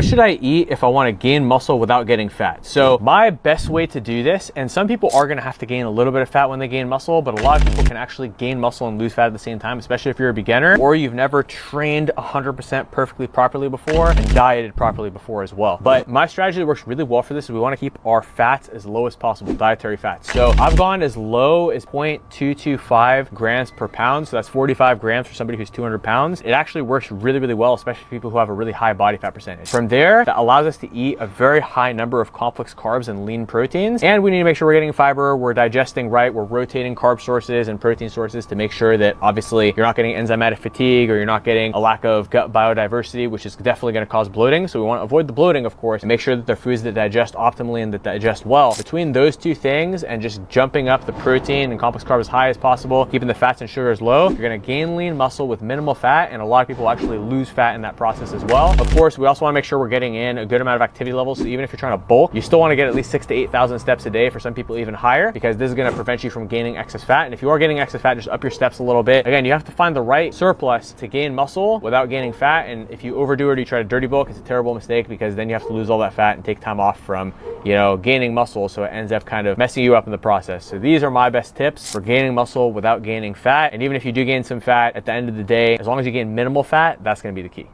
what should I eat if I want to gain muscle without getting fat? So my best way to do this, and some people are going to have to gain a little bit of fat when they gain muscle, but a lot of people can actually gain muscle and lose fat at the same time, especially if you're a beginner or you've never trained 100% perfectly properly before and dieted properly before as well. But my strategy that works really well for this is we want to keep our fats as low as possible, dietary fats. So I've gone as low as 0.225 grams per pound. So that's 45 grams for somebody who's 200 pounds. It actually works really, really well, especially for people who have a really high body fat percentage. From there, that allows us to eat a very high number of complex carbs and lean proteins. And we need to make sure we're getting fiber, we're digesting right, we're rotating carb sources and protein sources to make sure that obviously you're not getting enzymatic fatigue or you're not getting a lack of gut biodiversity, which is definitely going to cause bloating. So we want to avoid the bloating, of course, and make sure that they're foods that digest optimally and that digest well. Between those two things and just jumping up the protein and complex carbs as high as possible, keeping the fats and sugars low, you're going to gain lean muscle with minimal fat, and a lot of people actually lose fat in that process as well. Of course, we also want to make sure we're getting in a good amount of activity levels. So even if you're trying to bulk, you still want to get at least 6,000 to 8,000 steps a day, for some people even higher, because this is going to prevent you from gaining excess fat. And if you are getting excess fat, just up your steps a little bit. Again, you have to find the right surplus to gain muscle without gaining fat. And if you overdo it or you try to dirty bulk, it's a terrible mistake, because then you have to lose all that fat and take time off from, you know, gaining muscle. So it ends up kind of messing you up in the process. So these are my best tips for gaining muscle without gaining fat. And even if you do gain some fat, at the end of the day, as long as you gain minimal fat, that's going to be the key.